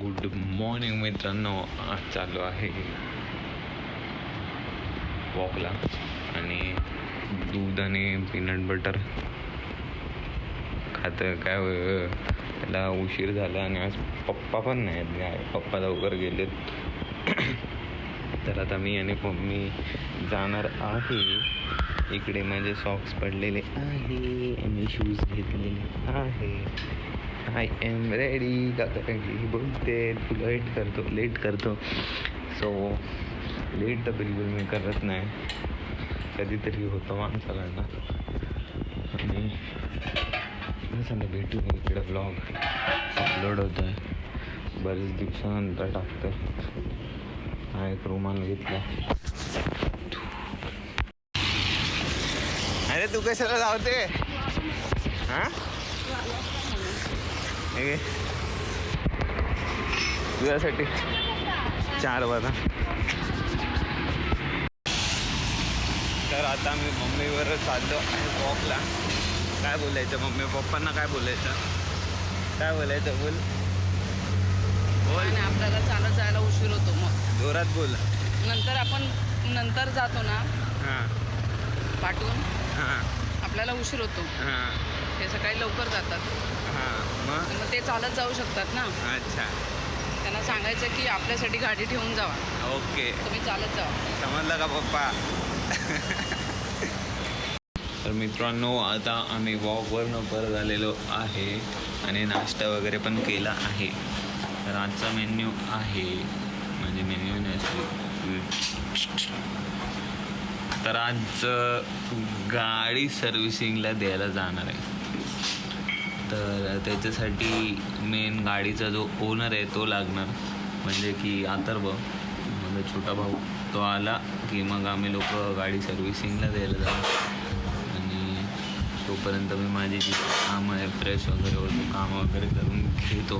Good morning मित्रांनो. आज चालू आहे वॉकला आणि दूध आणि पीनट बटर खातं. काय त्याला उशीर झाला आणि आज पप्पा पण नाहीत. पप्पा लवकर गेलेत. तर आता मी आणि मम्मी जाणार आहे. इकडे माझे सॉक्स पडलेले आहे आणि शूज घेतलेले आहे. I am ready. काका बोलते तू लेट करतो. सो लेट तर बिलकुल मी करत नाही, कधीतरी होतं माणसाला. आणि समजा भेटू इकडे ब्लॉग अपलोड होतो आहे, बरेच दिवसानंतर टाकतो. हा एक रुमाल घेतला. अरे तू कशाला लावते? हां तुझ्यासाठी 4 वाजा. तर आता मी मम्मीवर चाललो आहे वॉकला. काय बोलायचं मम्मी पप्पांना? काय बोलायचं बोल. आणि आपल्याला चालत जायला उशीर होतो. मग जोरात बोल. नंतर जातो ना. हां पाठवून हां आपल्याला उशीर होतो. हां ते सकाळी लवकर जातात. हां मग ते चालत जाऊ शकतात ना. अच्छा, त्यांना सांगायचं की आपल्यासाठी गाडी ठेवून जावा, ओके, तुम्ही चालत जावा. समजलं का पप्पा? तर मित्रांनो, आता आम्ही वॉकवरनं परत आलेलो आहे आणि नाश्ता वगैरे पण केला आहे. तर आजचा मेन्यू आहे, म्हणजे मेन्यू नाही, तर आज गाडी सर्व्हिसिंगला द्यायला जाणार आहे. तर त्याच्यासाठी मेन गाडीचा जो ओनर आहे तो लागणार, म्हणजे की अथर्व माझा छोटा भाऊ. तो आला की मग आम्ही लोक गाडी सर्व्हिसिंगला द्यायला जाऊ. आणि तोपर्यंत मी माझी जी कामं आहे, फ्रेश वगैरे होतो, कामं वगैरे करून घेतो.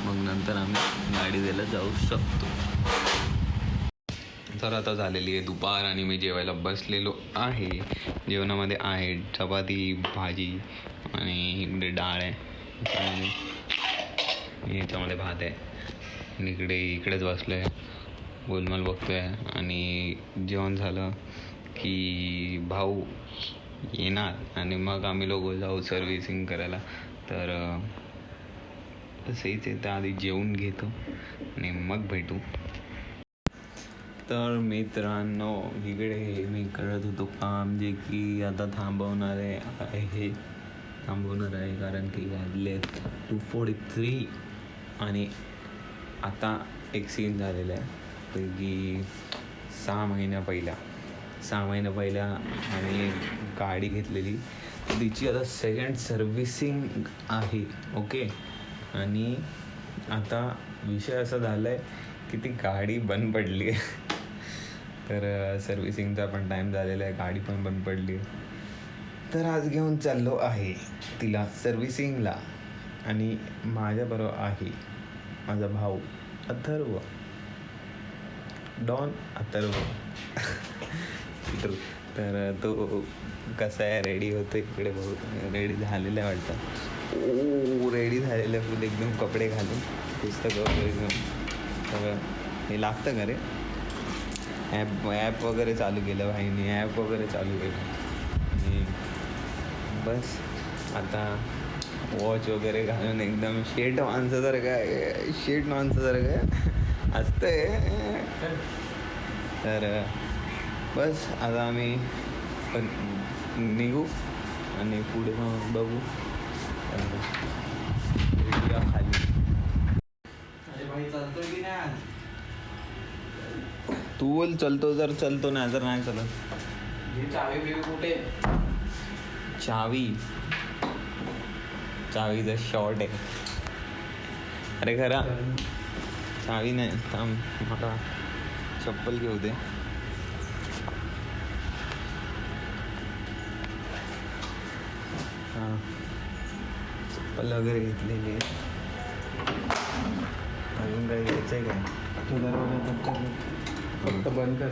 मग नंतर आम्ही गाडी द्यायला जाऊ शकतो. तर आता झालेली आहे दुपार आणि मी जेवायला बसलेलो आहे. जेवणामध्ये आहे चपाती, भाजी आणि इकडे डाळ आहे, याच्यामध्ये भात आहे. आणि इकडेच बसलो आहे, गोलमाल बघतो आहे. आणि जेवण झालं की भाऊ येणार आणि मग आम्ही लोक जाऊ सर्व्हिसिंग करायला. तर तसंच आहे, आधी जेवून घेतो आणि मग भेटू. तर मित्रांनो, इकडे मी करत होतो काम, जे की आता थांबवणार आहे कारण की वाजले 2:43. आणि आता एक सीन झालेला आहे की 6 महिन्या पहिल्या आम्ही गाडी घेतलेली. तिची आता सेकंड सर्व्हिसिंग आहे, ओके. आणि आता विषय असा झाला आहे की ती गाडी बंद पडली आहे. तर सर्व्हिसिंगचा पण टाईम झालेला आहे, गाडी पण बंद पडली आहे. तर आज घेऊन चाललो आहे तिला सर्व्हिसिंगला. आणि माझ्याबरोबर आहे माझा भाऊ अथर्व, डॉन अथर्व. तर तो कसा आहे, रेडी होतो इकडे. भाऊ रेडी झालेलं आहे वाटतं. रेडी झालेलं आहे फुल एकदम, कपडे घालून, पुस्तकं वगैरे घेऊन. तर हे लागतं का रे? ॲप वगैरे चालू केलं भाईने, ॲप वगैरे चालू केलं. आणि बस आता वॉच वगैरे घालून एकदम शेट माणसं जर काय असतंय. तर बस आता आम्ही पण निघू आणि पुढे मग बघू खाली. अरे भाई, चालतो की नाही? तू बोल, चलतो जर चलतो, नाही जर नाही चलत. ही चावी बिवी कुठे? चावीचा शॉर्ट आहे. अरे खरा चावी नाही. थांब, मला चप्पल घेऊ दे. हां, चप्पल वगैरे घेतलेली आहे. अजून काही घ्यायचं आहे का? तो दरवाजा फक्त बंद कर.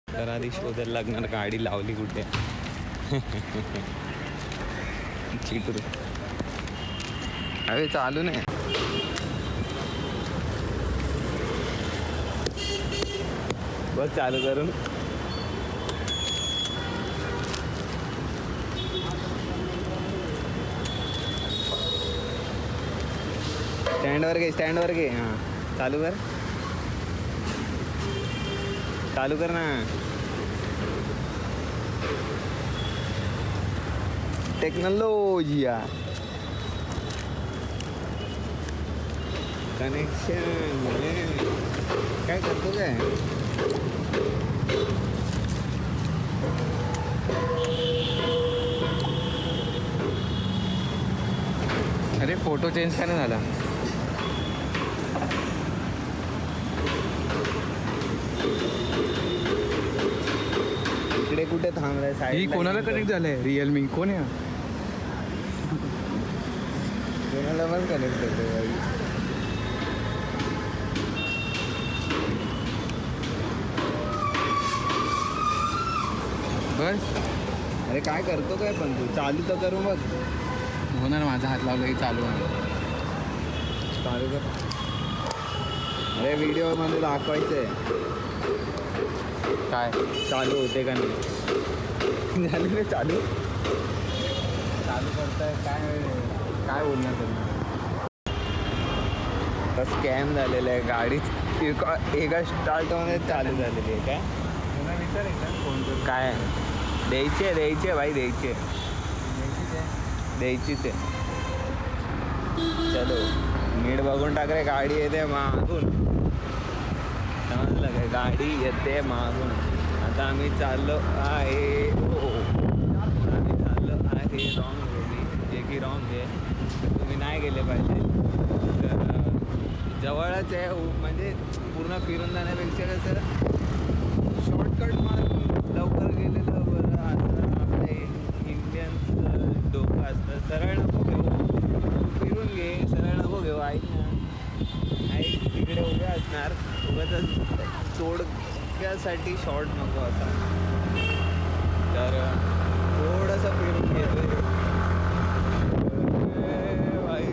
तर आधी शोधायला लागणार गाडी लावली कुठे. चिटरू अरे चालू नाही बस चालू करून स्टँडवर घे हां चालू कर ना टेक्नॉलॉजी कनेक्शन काय करतो काय अरे फोटो चेंज का नाही झाला इकडे कुठे थांबलाय ही साईड कोणाला कनेक्ट झालंय रिअलमी कोण आहे कोणाला पण कनेक्ट करतो बस अरे काय करतो काय पण तू चालू तर करू बघ होणार माझा हात लावला की चालू आहे चालू कर अरे व्हिडिओ मध्ये दाखवायचंय काय चालू होते का नाही झालं रे चालू करताय काय बोलणार त्यांना तर स्कॅम झालेलं आहे गाडीच एका स्टार्टमध्ये चालू झालेली आहे काय विचार फोन कर काय द्यायचे भाई द्यायचीच आहे चलो नीट बघून टाक रे गाडी येते मागून समजलं काय गाडी येते मागून आता आम्ही चाललो आहे आम्ही चाललो आहे रॉंग वेली जे की रॉंग आहे तुम्ही नाही गेले पाहिजे तर जवळच आहे म्हणजे पूर्ण फिरून जाण्यापेक्षा कसं शॉर्टकट मारून लवकर गेलेलं बरं असं आपले इंडियन डोकं असतं सरळ नको घेऊ फिरून घे सरळ नको घेऊ ऐक ना ऐक तिकडे उभे असणार उगाच तोडक्यासाठी शॉर्ट नको असा तर थोडंसं फिरून घेतोय भाई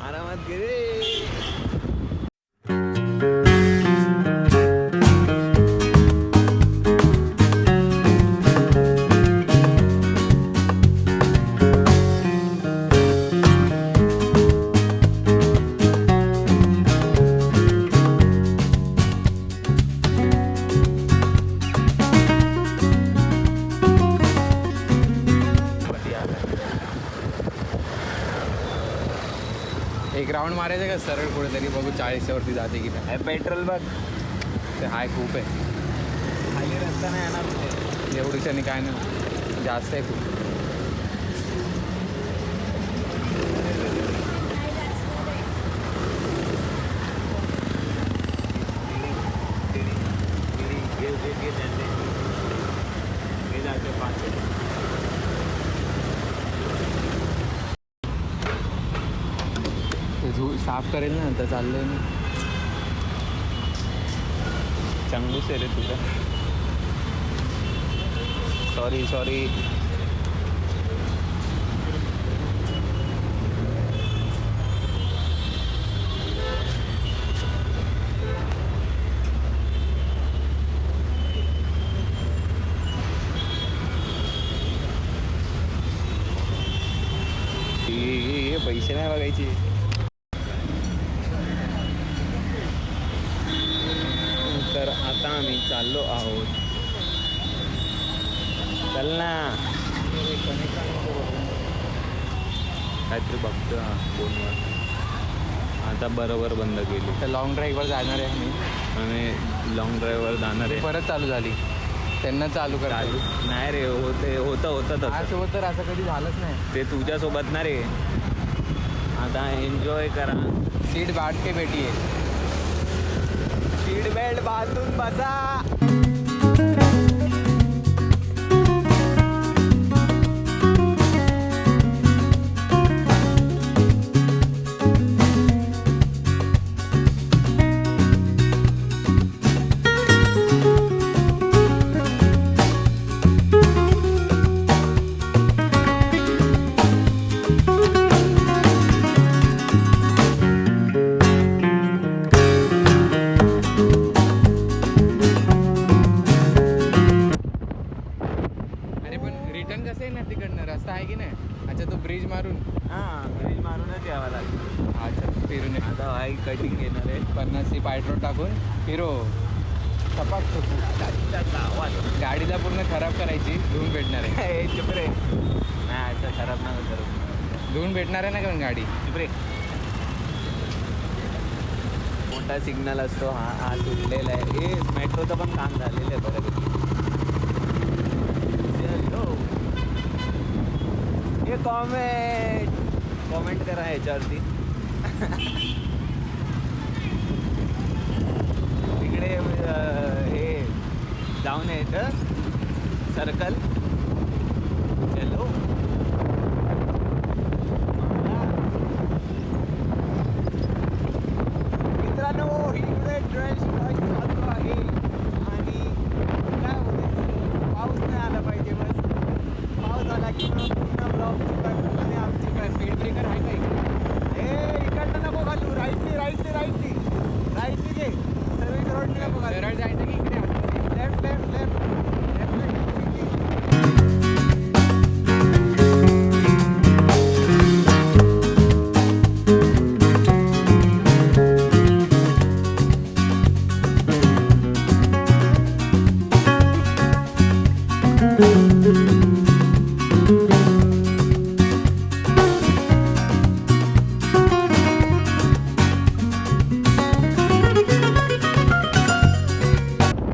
आरामात घे रे एक राऊंड मारायचं का सरळ कुठेतरी बघू 40च्या वरती जाते की नाही पेट्रोल बघ ते हाय खूप आहे खाली रस्ता नाही येणार कुठे एवढीच्याने काय नाही जास्त आहे खूप साफ करेल ना आता चाललंय ना चांगलंच आहे रे तुझं सॉरी पैसे नाही बघायचे तर आता आम्ही चाललो आहोत चल ना काहीतरी बघतो फोनवर आता बरोबर बंद केली तर लॉंग ड्राईव्हवर जाणार आहे मी आणि लॉंग ड्राईव्हवर जाणार आहे परत चालू झाली त्यांना चालू चालू करायचं नाही रे होतं तसं माझ्यासोबत तर असं कधी झालंच नाही ते तुझ्यासोबत ना रे आता एन्जॉय करा सीट बाट के बेटी आहे सीट बेल्ट बांधून बसा रिटर्न कसं आहे ना तिकडनं रस्ता आहे की नाही अच्छा तो ब्रिज मारून हां ब्रिज मारूनच यावं लागेल. अच्छा फिरून ये. आता भाई कटिंग येणार आहे 50 पेट्रोल टाकून फिरो सपाक गावात. गाडीला पूर्ण खराब करायची धुवून भेटणार आहे ए, चुप रे. नाही असं खराब नका करू. धुवून भेटणार आहे ना पण गाडी चुप रे. मोठा सिग्नल असतो हा सुटलेला आहे. ए मेट्रोचं पण काम झालेलं आहे बऱ्यापैकी. हे कॉमेंट करा ह्याच्यावरती. इकडे हे जाऊन यायचं सर्कल. चलो मित्रांनो इकडे ट्रेन चालू आहे आणि काय बोलायचं पाऊस नाही आला पाहिजे. बस पाऊस आला की मग पूर्ण ब्लॉकची कंट्रोल आणि आमची काय स्पीड ब्रेकर आहे का इकडे. ए इकडनं नको घालू. राईटली राईटली राईटली राईटली घे. सर्विस रोडने नको घालू. सरळ जायचं की इकडे लेफ्ट लेफ्ट लेफ्ट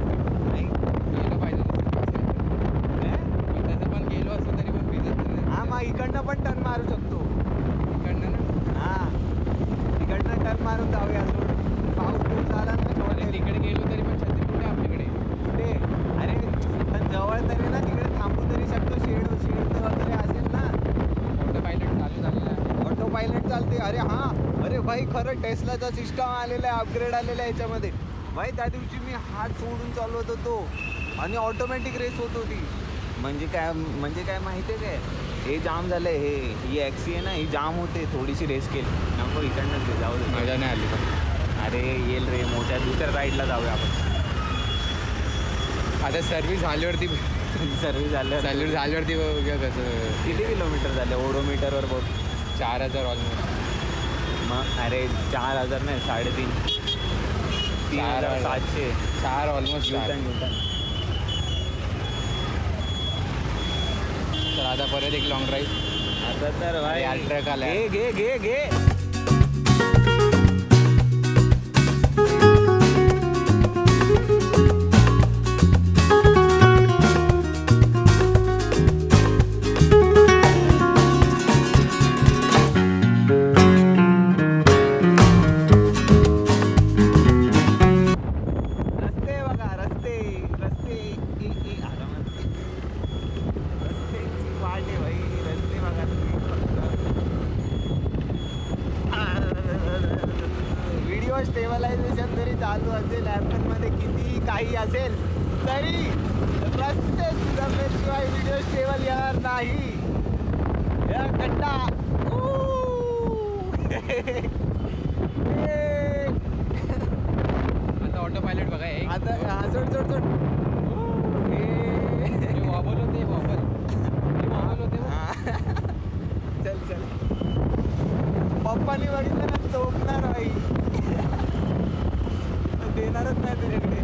गेलो पाहिजे तसं पण गेलो असं तरी पण भिजत नाही. हा मग इकडनं पण टर्न मारू शकतो. इकडनं ना हा इकडनं टर्न मारून जाऊया. सोड पाऊस खूप झाला ना आणि जवळ तिकडे गेलो तरी पण छत्री कुठे आपल्याकडे कुठे. अरे पण जवळ तरी ना तिकडे थांबू तरी शकतो. शेड वगैरे असेल ना. ऑटो पायलट चालू झालेला आहे ऑटो पायलट चालते. अरे हां अरे भाई खरं टेस्लाचा सिस्टम आलेला आहे. अपग्रेड आलेला आहे याच्यामध्ये. भाई त्या दिवशी मी हात सोडून चालवत होतो आणि ऑटोमॅटिक रेस होत होती. म्हणजे काय माहिती आहे काय हे जाम झालं आहे. ही ॲक्सी आहे ना ही जाम होते. थोडीशी रेस केली नको इकडनंच घे जाऊ दे. मजा नाही आली पण अरे येईल रे मोठ्या दुसऱ्या राईडला जाऊया आपण. आता सर्व्हिस झाल्यावरती सर्व्हिस झालं. झाल्यावरती बघूया कसं किती किलोमीटर झाले ओडोमीटरवर बघ. 4000 ऑलमोस्ट मग अरे 4000 नाही 3.5 3700 4 ऑलमोस्ट न्यूटन. तर आता परत एक लॉंग ड्राईव्ह आता तर भाई अरे, ट्रक आलाय. घे रस्ते बघा रस्ते आरामात. रस्त्याची वाट आहे भाई. रस्ते बघा तुम्ही व्हिडिओ स्टेबलायझेशन जरी चालू असेल ॲपलमध्ये कितीही काही असेल तरी रस्ते सुधारल्याशिवाय व्हिडिओ स्टेबल येणार नाही. या खड्डा आता ऑटो पायलट बघा एक आता हा सोड वॉबल होते चल पप्पानी बघितलं ना चोपणार भाई. देणारच नाही तुझ्याकडे.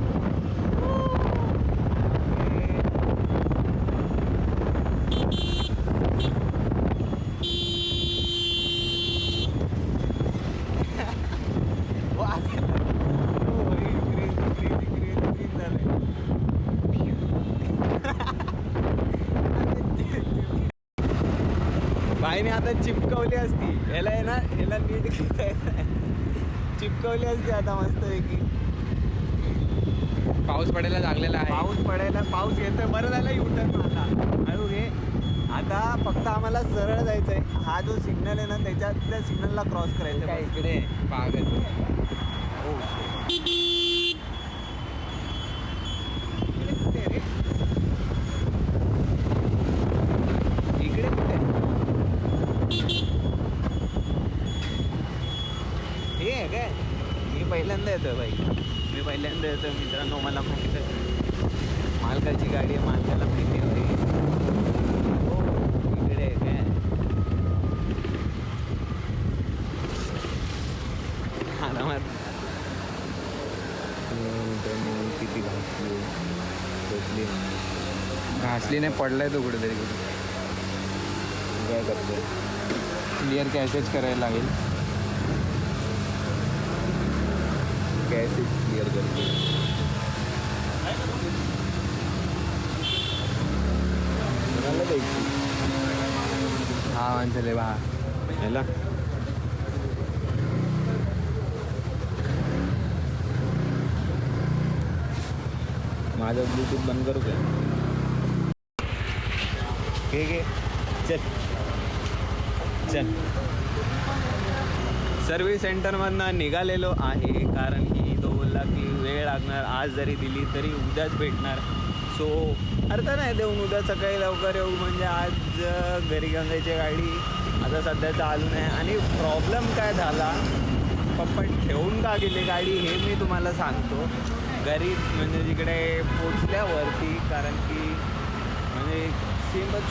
बाईने आता चिपकवली असती. याला आहे ना याला नीट घेता येत नाही. चिपकवली असती आता मस्तपैकी. पाऊस पडायला लागलेला आहे. पाऊस येतोय. बरं झालं युटर्न आता हळू घे. आता फक्त आम्हाला सरळ जायचं आहे. हा जो सिग्नल आहे ना त्या सिग्नलला क्रॉस करायचं काय आहे. इकडे पागल हो इकडे कुठे रे. इकडे कुठे हे आहे काय. मी पहिल्यांदा येतोय बाई. मित्रांनो. मला माहिती आहे मालकाची गाडी आहे. मालकाला माहिती आहे. दिसली नाही, पडलाय तो कुठेतरी कुठे. काय करतोय? क्लिअर कॅशेच करायला लागेल. कॅश क्लिअर करतो. कोणाला द्यायची? हा माणसले बा. याला माझं ब्लूटूथ बंद करू काय? घे चल चल. सर्व्हिस सेंटरमधनं निघालेलो आहे, कारण की तो बोलला की वेळ लागणार, आज जरी दिली तरी उद्याच भेटणार. सो अर्थ नाही देऊन उद्या सकाळी लवकर येऊ, म्हणजे आज घरी गंगाची गाडी आता सध्या चालू नाही. आणि प्रॉब्लेम काय झाला, पप्पा ठेवून का गेले गाडी हे मी तुम्हाला सांगतो. घरी म्हणजे तिकडे पोचल्यावरती, कारण की म्हणजे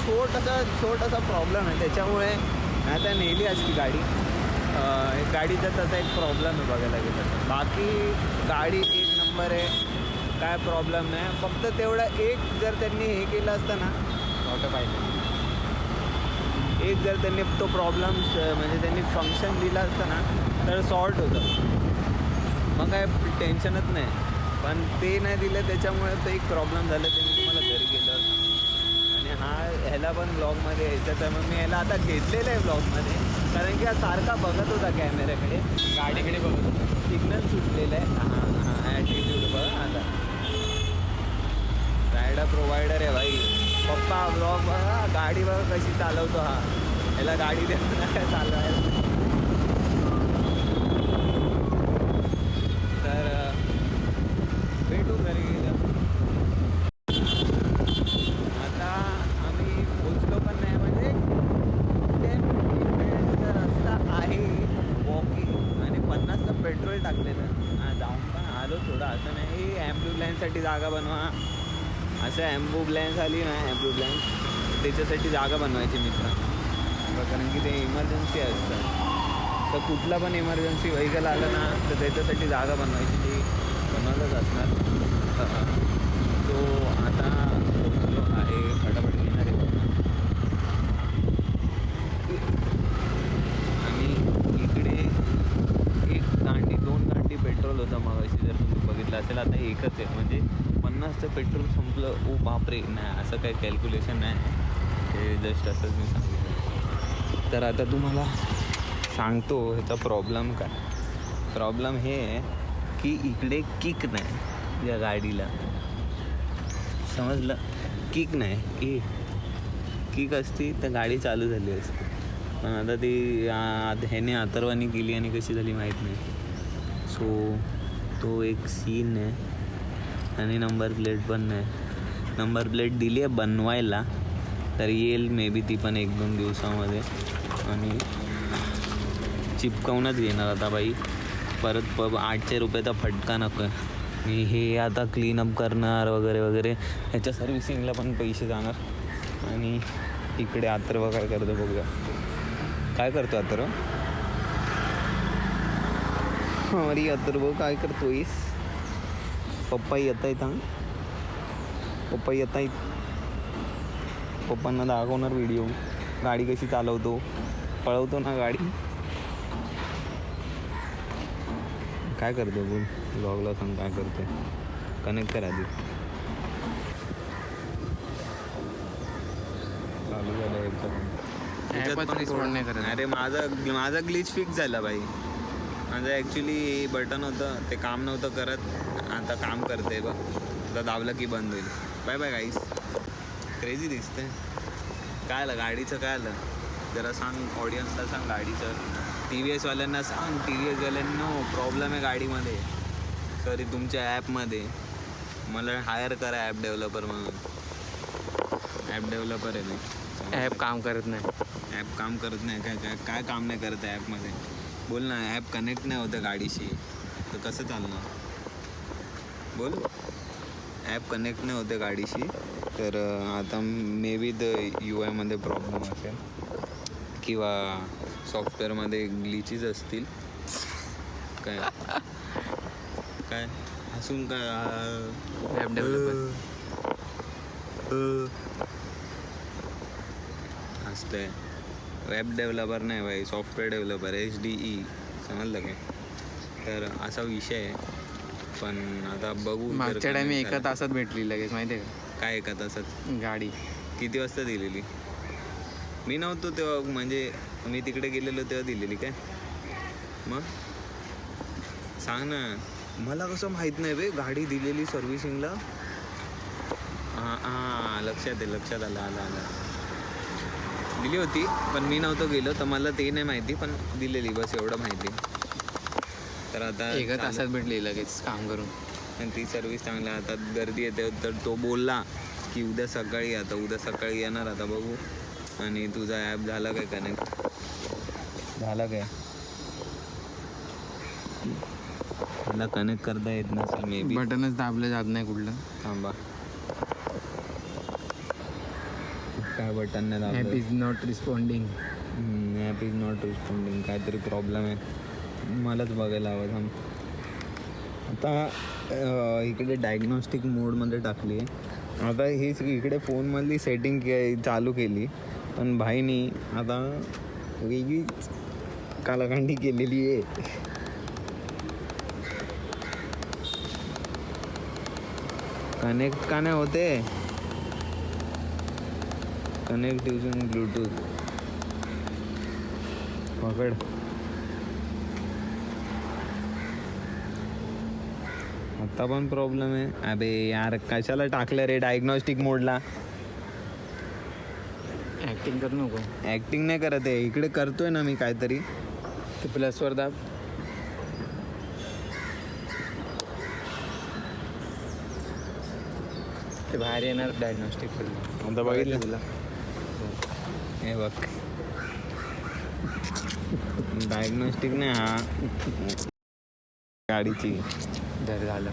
छोटासा प्रॉब्लेम आहे, त्याच्यामुळे आता नेली असती गाडी. गाडीचा तसा एक प्रॉब्लेम आहे बघायला गेलं तर. बाकी गाडी एक नंबर आहे, काय प्रॉब्लेम नाही. फक्त तेवढा एक जर त्यांनी हे केलं असतं ना, ऑटो पाहिजे एक जर त्यांनी तो प्रॉब्लेम म्हणजे त्यांनी फंक्शन दिलं असतं ना तर सॉर्ट होतं, मग काय टेन्शनच नाही. पण ते नाही दिलं, त्याच्यामुळे तो एक प्रॉब्लेम झाला. ते मी तुम्हाला घरी गेलं. आणि ह्याला पण ब्लॉगमध्ये यायचं, तर मग मी ह्याला आता घेतलेलं आहे ब्लॉगमध्ये, कारण की हा सारखा बघत होता कॅमेऱ्याकडे, गाडीकडे बघत होता. सिग्नल सुटलेलं आहे. ॲटिट्यूड बघा आता. रायडर प्रोव्हायडर आहे भाई. पप्पा ब्लॉग बघा, गाडी बघा कशी चालवतो हा. ह्याला गाडी देतो ना काय चालवायला. तर भेटू घरी गेलं. आता आम्ही पोचलो पण नाही, म्हणजे 10 मिनिटचा रस्ता आहे वॉकिंग, आणि 50चं पेट्रोल टाकलेलं. जाऊन पण आलो थोडं. असं नाही ॲम्ब्युलन्ससाठी जागा बनवा, असं ॲम्ब्युलन्स आली ना, ॲम्ब्युलन्स त्याच्यासाठी जागा बनवायची मित्रांनो, कारण की ते इमर्जन्सी असतं. तर कुठला पण इमर्जन्सी व्हेकल आलं ना तर त्याच्यासाठी जागा बनवायची, ती बनवलंच असणार. तो आता पोचलो आहे, फटाफट घेणार आहे. आणि इकडे एक गांडी 2 गांडी पेट्रोल होतं मग अशी, जर तुम्ही बघितलं असेल. आता एकच आहे, म्हणजे 50चं पेट्रोल संपलं. ओ बापरे. नाही, असं काही कॅल्क्युलेशन नाही, ते जस्ट असंच मी सांगितलं. तर आता तुम्हाला सांगतो ह्याचा प्रॉब्लेम काय. प्रॉब्लेम हे आहे की इकडे किक नाही या गाडीला, समजलं? किक नाही. किक असती तर गाडी चालू झाली असती, पण आता ती ह्याने अथर्वानी केली आणि कशी झाली माहीत नाही. सो तो एक सीन आहे. आणि नंबर प्लेट पण नाही. नंबर प्लेट दिली आहे बनवायला, तर येईल मे बी ती पण 1-2 दिवसामध्ये. आणि चिपकावूनच घेणार आता बाई. परत 800 रुपयाचा फटका नको आहे. मी हे आता क्लीनअप करणार वगैरे वगैरे, ह्याच्या सर्व्हिसिंगला पण पैसे जाणार. आणि इकडे अथर्व काय करतो बघूया. काय करतो अथर्व? अरे अथर्व काय करतोयस? पप्पा येत आहेत. पप्पा येत आहेत. पप्पांना दाखवणार व्हिडिओ, गाडी कशी चालवतो, पळवतो ना गाडी. काय करतो बोल, ब्लॉगला सांग काय करतो. कनेक्ट करा आधी. चालू झालं एकदम. अरे माझा ग्लिच फिक्स झाला बाई. माझं ॲक्च्युली बटन होतं, ते काम नव्हतं करत. आता काम करते बघ. आता दाबलं की बंद होईल. बाय बाय गाईस. क्रेझी दिसते. काय आलं गाडीचं, काय आलं जरा सांग ऑडियन्सला, सांग गाडीचं. TVS वाल्यांना सांग, TVS वाल्यांनो प्रॉब्लेम आहे गाडीमध्ये, सॉरी तुमच्या ॲपमध्ये. मला हायर करा ॲप डेव्हलपर म्हणून. ॲप डेव्हलपर आहे मी. ॲप काम करत नाही. ॲप काम करत नाही. काय काम नाही करत आहे ॲपमध्ये? बोल ना. ॲप कनेक्ट नाही होतं गाडीशी, तर कसं चालणार? बोल. ॲप कनेक्ट नाही होते गाडीशी, तर आता मे बी UI मध्ये प्रॉब्लेम असेल, किंवा सॉफ्टवेअरमध्ये ग्लिचेस असतील. काय काय हसून काय? ॲप डेव्हलपर मस्त आहे. वेब डेव्हलपर नाही भाई, सॉफ्टवेअर डेव्हलपर HDE, समजलं काय. तर असा विषय आहे. पण आता बघू. मागच्या टाइम एका तासात भेटली लगेच, माहिती आहे का काय एका तासात गाडी. किती वाजता दिलेली? मी नव्हतो तेव्हा, म्हणजे मी तिकडे गेलेलो तेव्हा दिलेली काय. मग सांग ना, मला कसं माहीत नाही बे गाडी दिलेली सर्व्हिसिंगला. हां लक्षात आलं. दिली होती पण मी नव्हतो गेलो, तर मला ते नाही माहिती, पण दिलेली बस एवढं माहिती. तर आता एका तासात भेटली लगेच काम करून. आणि ती सर्व्हिस चांगली. आता गर्दी येते, तर तो बोलला की उद्या सकाळी येणार. आता बघू. आणि तुझा ॲप झाला काय कनेक्ट? झाला काय? मला कनेक्ट करता येत नसेल मे बी. बटनच दाबलं जात नाही कुठलं. थांबा, काय बटन नाही ॲप दाबलं? Is not responding. App is not responding, काहीतरी प्रॉब्लेम आहे. मलाच बघायला हवं. थांब. आता इकडे डायग्नॉस्टिक मोडमध्ये टाकली आहे. आता हीच इकडे फोनमधली सेटिंग चालू केली, पण भाईनी आता वेगळीच कालाखंडी केलेली आहे. कनेक्ट का नाही होते? Connect using Bluetooth. पकड. आता पण प्रॉब्लेम आहे. अबे यार, कशाला टाकलं रे डायग्नॉस्टिक मोडला? ॲक्टिंग करू नको. ॲक्टिंग नाही करत आहे, इकडे करतोय ना मी काहीतरी. ते प्लसवर दाब. ते बाहेर येणार डायग्नॉस्टिक करून. आता बघितलं तुला? हे बघ, डायग्नॉस्टिक नाही हा, गाडीची. तर झालं.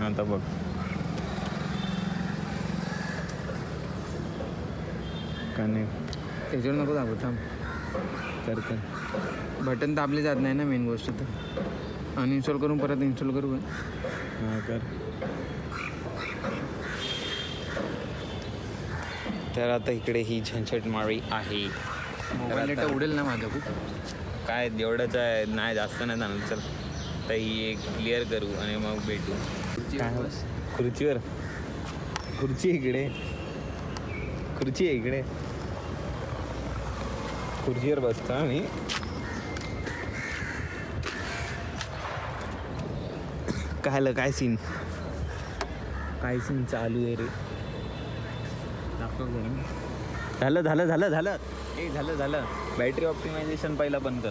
आता बघ, कनेक्ट. त्याच्यावर नको दाबू, थांब. कर. बटन दाबले जात नाही ना मेन गोष्ट. तर अनइन्स्टॉल करून परत इन्स्टॉल करू का? हां कर. तर आता इकडे ही झंझट माळी आहे. मोबाईल डेटा उडेल ना माझं खूप. काय एवढंच आहे, नाही जास्त नाही जाणार. चल तर ही एक क्लिअर करू आणि मग भेटू. काय खुर्चीवर? खुर्ची इकडे, खुर्ची आहे इकडे. खुर्चीवर बसतो मी. काय सीन चालू आहे रे? झालं. ए झालं. बॅटरी ऑप्टिमायझेशन पहिला बंद कर.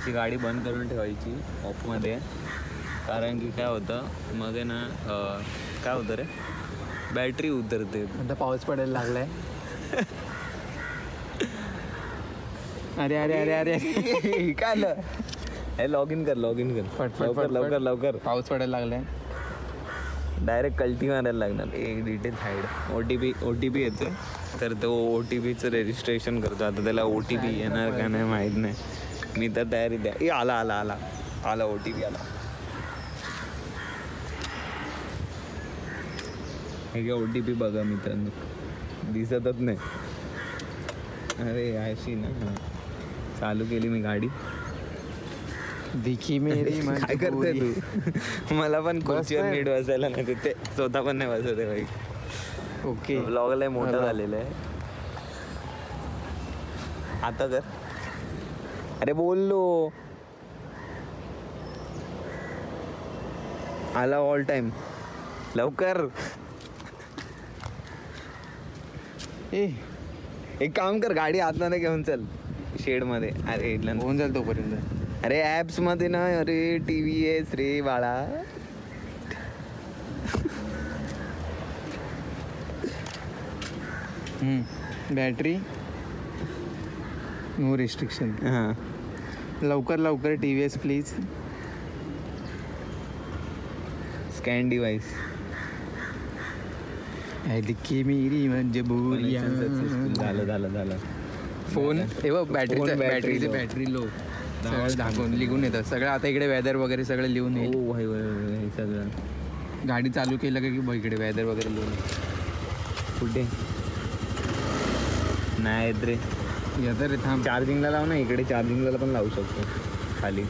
ती गाडी बंद करून ठेवायची ऑफमध्ये. कारण की काय होतं मग आहे ना, काय होतं रे, बॅटरी उतरते. आता पाऊस पडायला लागलाय. अरे काय आलं? हे लॉग इन कर. फटफट लवकर. पाऊस पडायला लागलाय. डायरेक्ट कल्टी मारायला लागणार. एक डिटेल हाईड. OTP येतो, तर तो OTPचं रजिस्ट्रेशन करतो. आता त्याला OTP येणार का नाही माहीत नाही. मी तर तयारी द्या. आला OTP आला. हे काय OTP बघा मित्रांनो, दिसतच नाही. अरे अशी ना, चालू केली मी गाडी. दिखी मेरी काय करते तू? मला पण खुर्चीवर नीट बसायला नाही तिथे, स्वतः पण नाही बसत आहे भाई. ओके, ब्लॉग लय मोठं झालेलं आहे. आता कर. अरे बोललो. आला ऑल टाइम. लवकर. एक काम कर, गाडी आतमध्ये घेऊन चल शेडमध्ये. अरे होऊन जाईल तोपर्यंत. अरे ॲप्स मध्ये ना, अरे TVS रे बाळा. Battery no restriction. हां लवकर TVS प्लीज. Scan device. दिखी मेरी मजबूरी. झालं. फोन बॅटरीचे low. बॅटरी लो सगळं दाखवून लिहून येतं सगळं. आता इकडे वेदर वगैरे सगळं लिहून येईल. हे सगळं गाडी चालू केलं का की इकडे वेदर वगैरे लिहून येईल. कुठे नाही येत रे. येतं रे थांब. चार्जिंगला लाव ना, इकडे चार्जिंगला पण लावू शकतो खाली.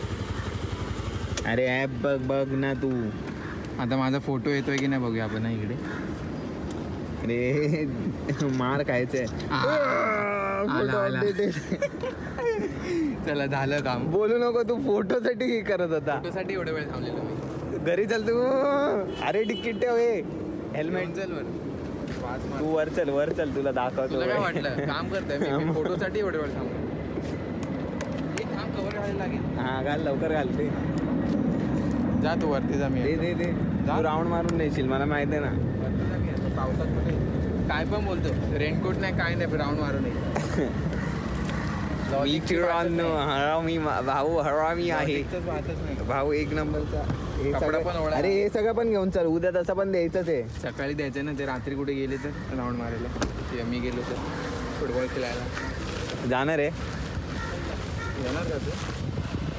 अरे ॲप बघ ना तू. आता माझा फोटो येतोय की नाही बघूया आपण इकडे. अरे मार खायचंय. आला. चला झालं काम. बोलू नको तू, फोटोसाठी हे करत होता. फोटोसाठी एवढा वेळ थांबलेलो मी. घरी चल तू. अरे तिकीट ठेव. हेल्मेट चल वर. तू वर चल तुला दाखवतो. तुला काय वाटलं काम करतोय मी फोटोसाठी एवढे वेळ थांबलो. थांब कवर घालायला लागेल. हा घाल, लवकर घाल. ते जा तू वरती जा. मी दे तू राऊंड मारून नेशील, मला माहिती आहे ना. वरती जा मी आता पावसात कुठे काय पण बोलतो. रेनकोट नाही काय नाही, राऊंड मारून हरामी आहे भाऊ, एक नंबरचा. कपडा पण ओढा. अरे हे सगळं पण घेऊन चल, उद्या तसं पण द्यायचंच आहे. सकाळी द्यायचं ना, ते रात्री कुठे गेले तर राऊंड मारायला. ते मी गेलो तर फुटबॉल खेळायला जाणार आहे. येणार का तू?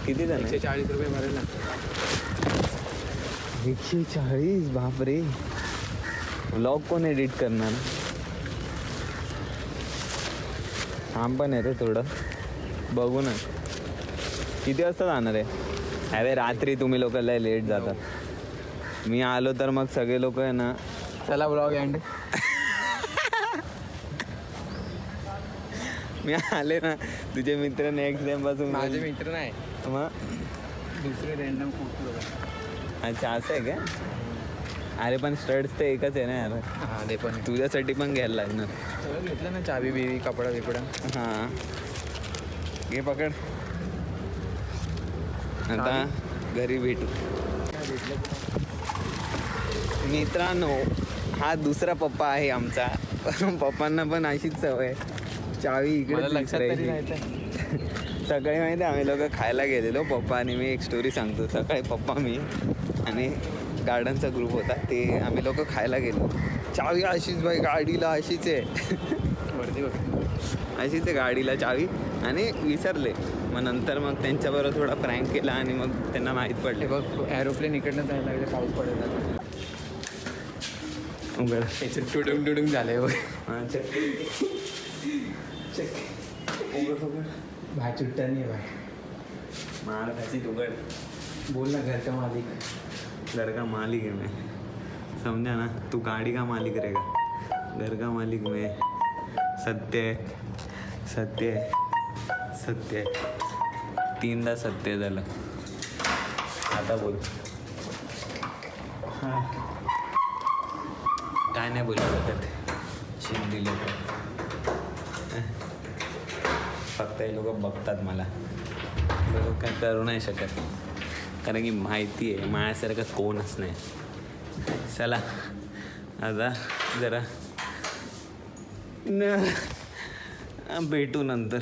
किती जण? 140 रुपये भरायला. 140 बापरे. व्लॉग कोण एडिट करणार? काम पण आहे रे थोडं, बघू ना. किती वाजता जाणार आहे? अरे रात्री तुम्ही लोक लय लेट जातात. मी आलो तर मग सगळे लोक आहे ना. चला ब्लॉग एंड. मी आले ना, तुझे मित्र नेक्स्ट टाइम पासून. माझे मित्र नाही, मग दुसरे रँडम खूप लोक. अच्छा असं आहे का? अरे पण स्टड्स ते एकच आहे ना यार. हां ते पण तुझ्यासाठी पण घ्यायला लागणार. सगळं घेतलं ना, चावी बिवी कपडा बिपडा. हां घे पकड. आता घरी भेटू. मित्रांनो, हा दुसरा पप्पा आहे आमचा. पप्पांना पण अशीच सवय. चावी इकडे लक्षात तरी राहायचं. सकाळी माहिती आहे आम्ही लोक खायला गेलेलो, पप्पा आणि मी. एक स्टोरी सांगतो. सकाळी पप्पा, मी आणि गार्डनचा ग्रुप होता, ते आम्ही लोक खायला गेलो. चावी अशीच बाई गाडीला, अशीच आहे. वरती बघ, अशीच आहे गाडीला चावी. आणि विसरले. मग नंतर मग त्यांच्याबरोबर थोडा प्रँक केला आणि मग त्यांना माहीत पडले. बघ एरोप्लेन इकडनं जायला लागले, पाऊस पडत आहे. उघड त्याच्यात टुडुंग टुडुंग झालंय बघ. हां चक भाई चुट्टा नाही भाई. मार खायची उघड. बोल ना, घरचा मालिक. घर का मालिक है मैं, समझा ना. तू गाड़ी का मालिक रहेगा, घर का मालिक मैं. सत्य सत्य सत्य. 3दा सत्य झालं. आता बोल. हां काय नाही बोलू शकत. शिंदी लोक फक्त हे लोक बघतात मला. लोक काय करू नाही शकत, कारण की माहिती आहे माझ्यासारखं कोणच नाही. चला आता जरा भेटू नंतर.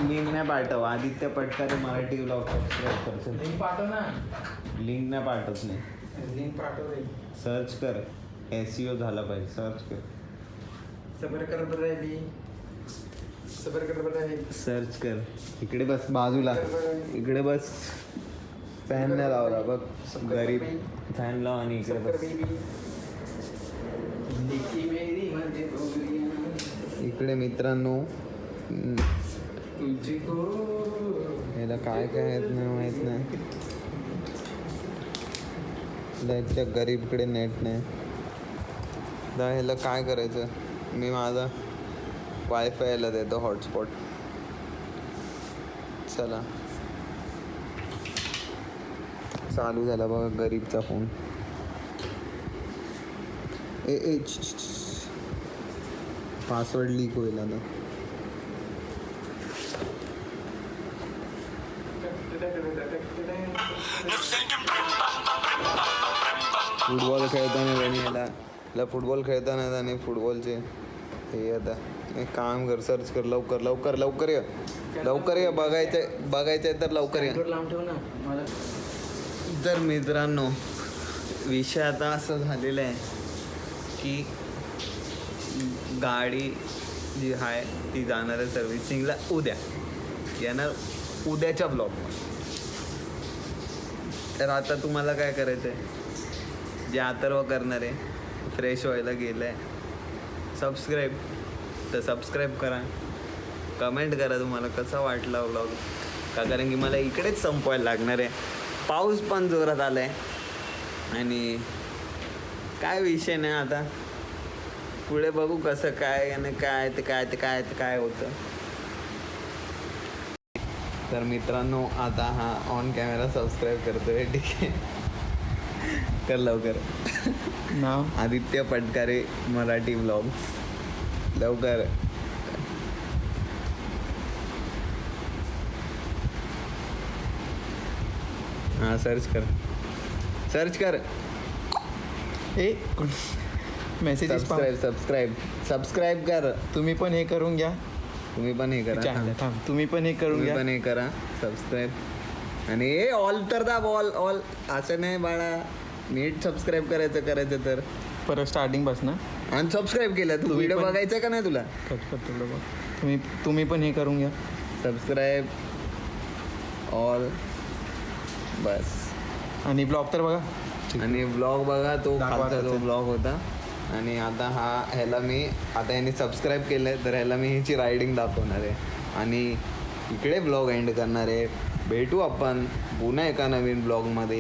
लिंक नाही पाठव. आदित्य पटकारे मराठी ब्लॉग सबस्क्राईब करतो. लिंक पाठव ना. लिंक नाही पाठवत नाही. लिंक पाठव. सर्च कर. SEO झाला पाहिजे. सर्च कर. सबर कर बरं. सबर कर बरं. सर्च कर. इकडे बस बाजूला, इकडे बस. फॅन नाही लावला बघ. गरीब फॅन लाव आणि इकडे बस. इकडे मित्रांनो, याला काय काय येत नाही माहीत नाही. लाईटच्या गरीबकडे नेट नाही. ह्याला काय करायचं? मी माझा वायफायला देतो हॉटस्पॉट. चला चालू झाला बघा गरीबचा फोन. पासवर्ड लीक होईल आता. फुटबॉल खेळताना त्याने याला फुटबॉल खेळताना त्याने फुटबॉलचे हे. आता एक काम कर, सर्च कर. लवकर लवकर लवकर ये, लवकर ये. बघायचं तर लवकर ये. लांब ठेव ना मला. तर मित्रांनो, विषय आता असं झालेला आहे की गाडी जी आहे ती जाणार आहे सर्व्हिसिंगला. उद्या येणार, उद्याच्या ब्लॉग. तर आता तुम्हाला काय करायचं आहे, जे अथर्व करणार आहे फ्रेश व्हायला गेलं आहे. सबस्क्राईब करा, कमेंट करा तुम्हाला कसा वाटला व्लॉग का, कारण की मला इकडेच संपवायला लागणार आहे. पाऊस पण जोरात आला आहे आणि काय विषय नाही आता, पुढे बघू कसं काय आणि काय होतं. तर मित्रांनो आता हा ऑन कॅमेरा सबस्क्राईब करतोय, ठीक आहे. कर लवकर. नाव आदित्य पटकारे मराठी ब्लॉग्स, लवकर. हां सर्च कर. ए मेसेजेस सबस्क्राईब कर. तुम्ही पण हे करून घ्या. तुम्ही पण हे करा. थांब. तुम्ही पण हे करून तुम्ही घ्या. पण हे करा सबस्क्राईब. आणि ए ऑल तर दाब, ऑल असं नाही बाळा, नीट सबस्क्राईब करायचं तर. परत स्टार्टिंग पासून अनसबस्क्राईब केलं तू. तुम्ही व्हिडिओ पण- बघायचा का नाही तुला? कट करतो बघा. तुम्ही पण हे करून घ्या. सबस्क्राईब ऑल बस. आणि ब्लॉग तर बघा. आणि ब्लॉग बघा, तो दाखवा खालचा जो त्याचे. ब्लॉग होता. आणि आता ह्याला मी आता याने सबस्क्राईब केलं आहे तर ह्याला मी ह्याची रायडिंग दाखवणार आहे आणि इकडे ब्लॉग एंड करणार आहे. भेटू आपण पुन्हा एका नवीन ब्लॉगमध्ये.